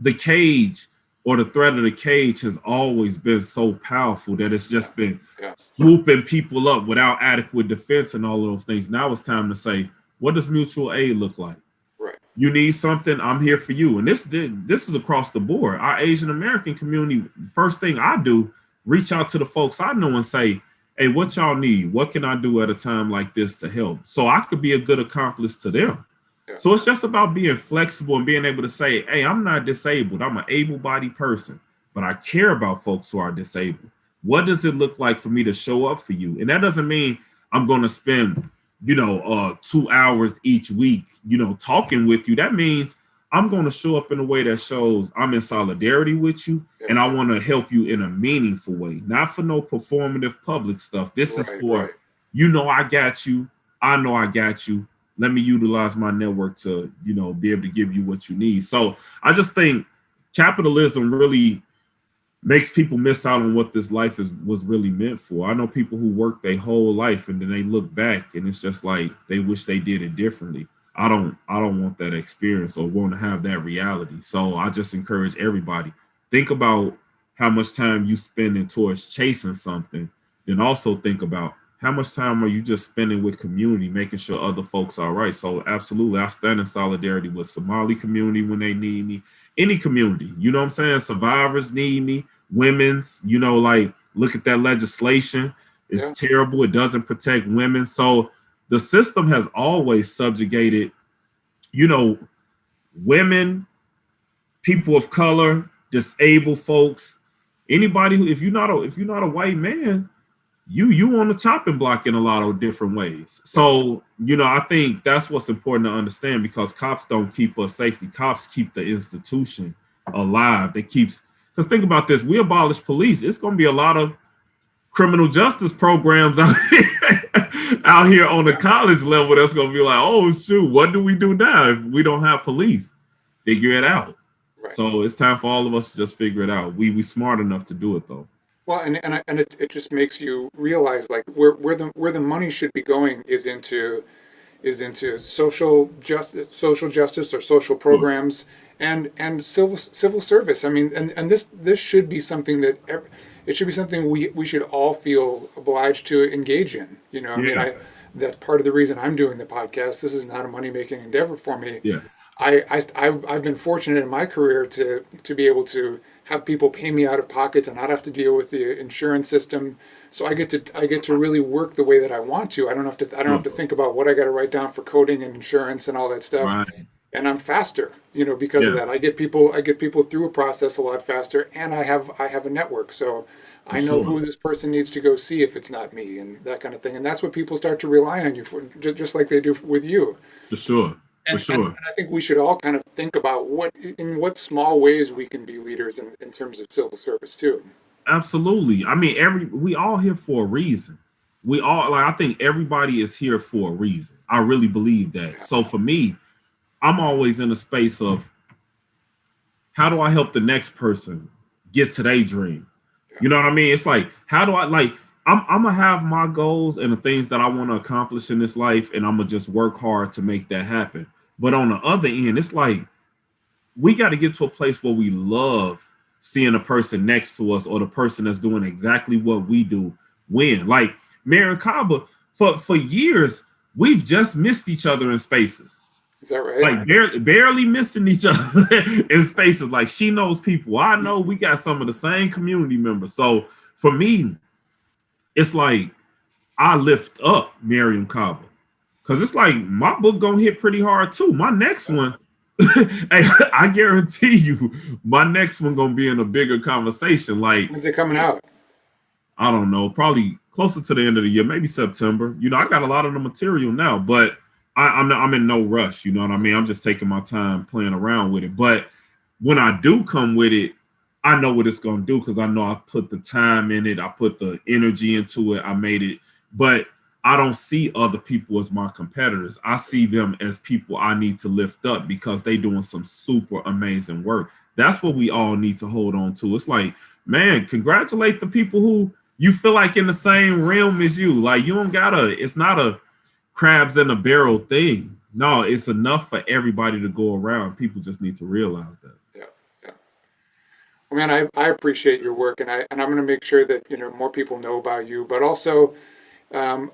the cage or the threat of the cage has always been so powerful that it's just been swooping people up without adequate defense and all of those things. Now it's time to say, what does mutual aid look like? Right. You need something, I'm here for you. And this is across the board. Our Asian American community, first thing I do, reach out to the folks I know and say, hey, what y'all need? What can I do at a time like this to help? So I could be a good accomplice to them. Yeah. So it's just about being flexible and being able to say, hey, I'm not disabled. I'm an able-bodied person, but I care about folks who are disabled. What does it look like for me to show up for you? And that doesn't mean I'm going to spend 2 hours each week, talking with you. That means I'm going to show up in a way that shows I'm in solidarity with you, Yeah. and I want to help you in a meaningful way, not for no performative public stuff. This is for, Right. I got you. I know I got you. Let me utilize my network to, be able to give you what you need. So I just think capitalism really makes people miss out on what this life was really meant for. I know people who work their whole life and then they look back and it's just like they wish they did it differently. I don't want that experience or want to have that reality. So I just encourage everybody, think about how much time you spending towards chasing something, then also think about how much time are you just spending with community, making sure other folks are right. So absolutely, I stand in solidarity with Somali community when they need me, any community, you know what I'm saying? Survivors need me, women's, like look at that legislation. It's Yeah. terrible. It doesn't protect women. So the system has always subjugated, you know, women, people of color, disabled folks, anybody who, if you're not a white man, you on the chopping block in a lot of different ways. Yeah. So, I think that's what's important to understand, because cops don't keep us safety. Cops keep the institution alive. They keeps, because think about this, we abolish police. It's going to be a lot of criminal justice programs out here on the Yeah. college level that's going to be like, oh, shoot, what do we do now if we don't have police? Figure it out. Right. So it's time for all of us to just figure it out. We smart enough to do it, though. Well, and it just makes you realize like where the money should be going is into social justice or social Sure. programs and civil service. I mean, and this should be something it should be something we should all feel obliged to engage in. I mean, Yeah. that's part of the reason I'm doing the podcast. This is not a money making endeavor for me. Yeah. I've been fortunate in my career to be able to have people pay me out of pocket and not have to deal with the insurance system. So I get to really work the way that I want to. I don't have to Sure. think about what I got to write down for coding and insurance and all that stuff. Right. And I'm faster, because of Yeah. that. I get people through a process a lot faster, and I have a network. So For I know sure. who this person needs to go see if it's not me, and that kind of thing. And that's what people start to rely on you for, just like they do with you. For sure. For And sure. I think we should all kind of think about what small ways we can be leaders in terms of civil service too. Absolutely. I mean, we all here for a reason. We all, like, I think everybody is here for a reason. I really believe that. Yeah, So for me, I'm always in a space of how do I help the next person get to their dream? yeah, You know what I mean? It's like, how do I, like, I'm gonna have my goals and the things that I want to accomplish in this life, and I'm gonna just work hard to make that happen. But on the other end, it's like we got to get to a place where we love seeing the person next to us or the person that's doing exactly what we do win. Like Mary and Kaba, for years, we've just missed each other in spaces. is that right? Like barely missing each other in spaces. Like she knows people. I know we got some of the same community members. So for me, it's like I lift up Mariame Kaba. Cause it's like my book gonna hit pretty hard too. My next Yeah. one, hey, I guarantee you, my next one gonna be in a bigger conversation. Like, When's it coming out? I don't know, probably closer to the end of the year, maybe September. I got a lot of the material now, but I'm in no rush. You know what I mean? I'm just taking my time playing around with it. But when I do come with it, I know what it's gonna do because I know I put the time in it, I put the energy into it, I made it. But I don't see other people as my competitors. I see them as people I need to lift up because they doing some super amazing work. That's what we all need to hold on to. It's like, man, congratulate the people who you feel like in the same realm as you. Like you don't gotta, it's not a crabs in a barrel thing. No, it's enough for everybody to go around. People just need to realize that. Yeah, yeah. Well, man, I appreciate your work, and I'm going to make sure that more people know about you. But also, um,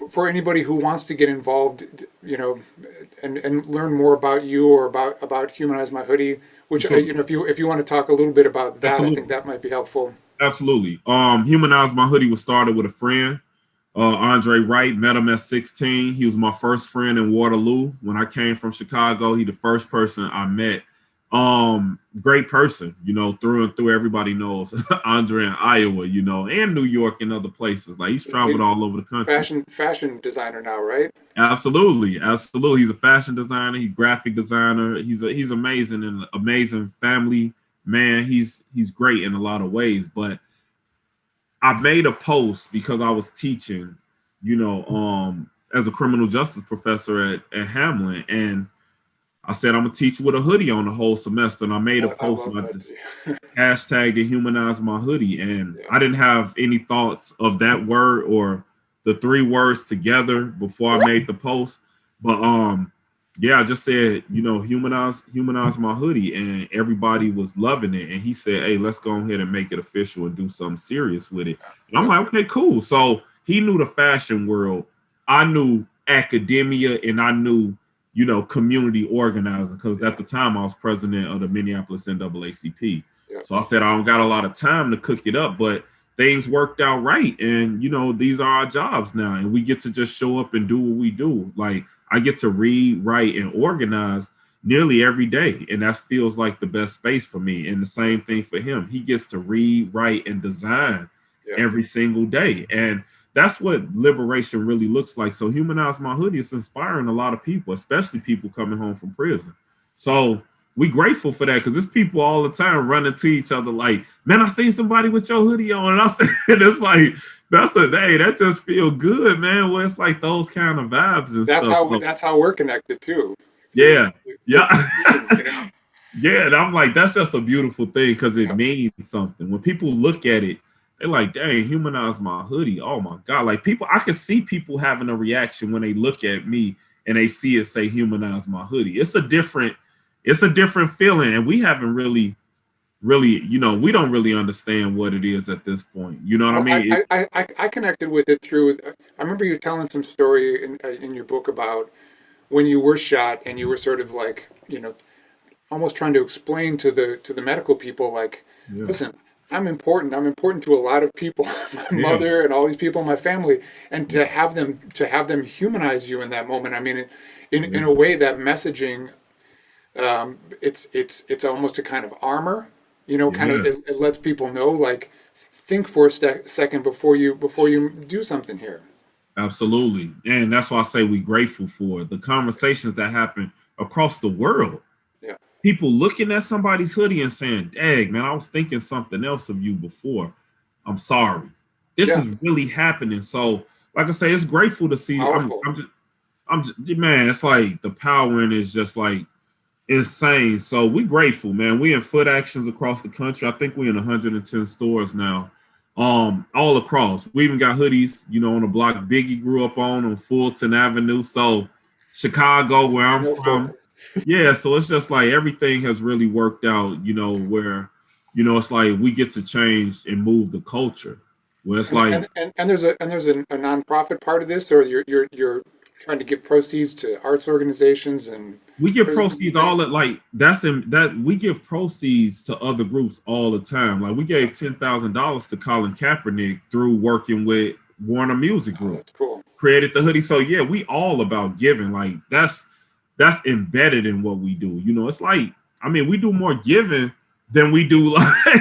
for anybody who wants to get involved, and learn more about you or about Humanize My Hoodie, For which sure. if you want to talk a little bit about that, I think Absolutely. that might be helpful. Absolutely. Humanize My Hoodie was started with a friend, Andre Wright. Met him at 16. He was my first friend in Waterloo. When I came from Chicago, he the first person I met. Great person, through and through. Everybody knows Andre in Iowa, and New York and other places. Like, he's traveled all over the country. Fashion designer now, right? Absolutely, absolutely. He's a fashion designer. He's a graphic designer. He's amazing and amazing family man. He's great in a lot of ways. But I made a post because I was teaching, as a criminal justice professor at Hamline, and I said I'm gonna teach with a hoodie on the whole semester. And I made a I post love and I that. just hashtagged it Humanize My Hoodie. And Yeah. I didn't have any thoughts of that word or the three words together before I made the post. But yeah, I just said, humanize my hoodie, and everybody was loving it. And he said, hey, let's go ahead and make it official and do something serious with it. And I'm Yeah. like, okay, cool. So he knew the fashion world. I knew academia, and I knew, community organizing, because Yeah. at the time I was president of the Minneapolis NAACP. Yeah. So I said, I don't got a lot of time to cook it up, but things worked out right. And, these are our jobs now. And we get to just show up and do what we do. Like, I get to read, write, and organize nearly every day. And that feels like the best space for me. And the same thing for him. He gets to read, write, and design Yeah. every single day. And that's what liberation really looks like. So Humanize My Hoodie is inspiring a lot of people, especially people coming home from prison. So we grateful for that, because there's people all the time running to each other like, man, I seen somebody with your hoodie on. And I said, it's like, that's a day that just feel good, man. Well, it's like those kind of vibes and That's stuff. how So, that's how we're connected too. Through, yeah, through yeah. teaching. Yeah, and I'm like, that's just a beautiful thing, because it Yeah. means something. When people look at it, they're like, dang, Humanize My Hoodie. Oh my God. Like, people, I can see people having a reaction when they look at me and they see it say Humanize My Hoodie. It's a different feeling. And we haven't really, we don't really understand what it is at this point. You know what I Well, mean? I connected with it through. I remember you telling some story in your book about when you were shot and you were sort of like, almost trying to explain to the medical people, like, Yeah. listen, I'm important. I'm important to a lot of people, my Yeah. mother and all these people in my family, and to have them humanize you in that moment. I mean, in Yeah. a way, that messaging, it's almost a kind of armor, kind of Yeah. it lets people know, like, think for a second before you do something here. Absolutely. And that's why I say we grateful for the conversations that happen across the world. Yeah, People looking at somebody's hoodie and saying, dang, man, I was thinking something else of you before. I'm sorry. This yeah, is really happening. So, like I say, it's grateful to see. powerful. Man, it's like the power in it is just like insane. So we grateful, man. We in foot actions across the country. I think we in 110 stores now, all across. We even got hoodies, on the block Biggie grew up on Fulton Avenue. So Chicago, where I I'm know from, Fulton. yeah. So it's just like everything has really worked out, where, it's like we get to change and move the culture. Where it's And like, there's a nonprofit part of this, or you're trying to give proceeds to arts organizations and we give prisons and proceeds all things. at like that's in that we give proceeds to other groups all the time. Like, we Yeah. gave $10,000 to Colin Kaepernick through working with Warner Music Oh, Group, that's cool. created the hoodie. So yeah, we all about giving. Like, that's embedded in what we do. It's like, I mean, we do more giving than we do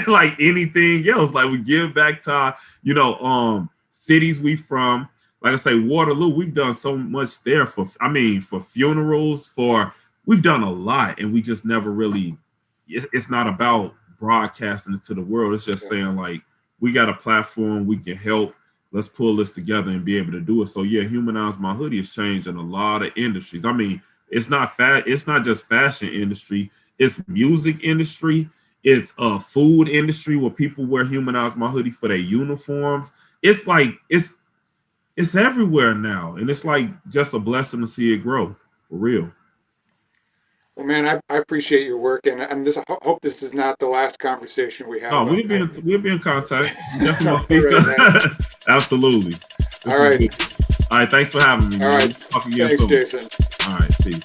like anything else. Like, we give back to our, cities we from. Like I say, Waterloo, we've done so much there for funerals, we've done a lot, and we just never really, it's not about broadcasting it to the world. It's just Yeah. saying, like, we got a platform, we can help. Let's pull this together and be able to do it. So yeah, Humanize My Hoodie has changed in a lot of industries. I mean, it's not just fashion industry, it's music industry, it's food industry where people wear Humanize My Hoodie for their uniforms. It's like it's everywhere now. And it's like just a blessing to see it grow for real. Well, man, I appreciate your work, and I hope this is not the last conversation we have. No, we'll be in contact. We definitely All gonna see each right, man. other. Absolutely. All right. Good. All right, thanks for having me, All man. right. Talk again Thanks, soon. Jason. All right, peace.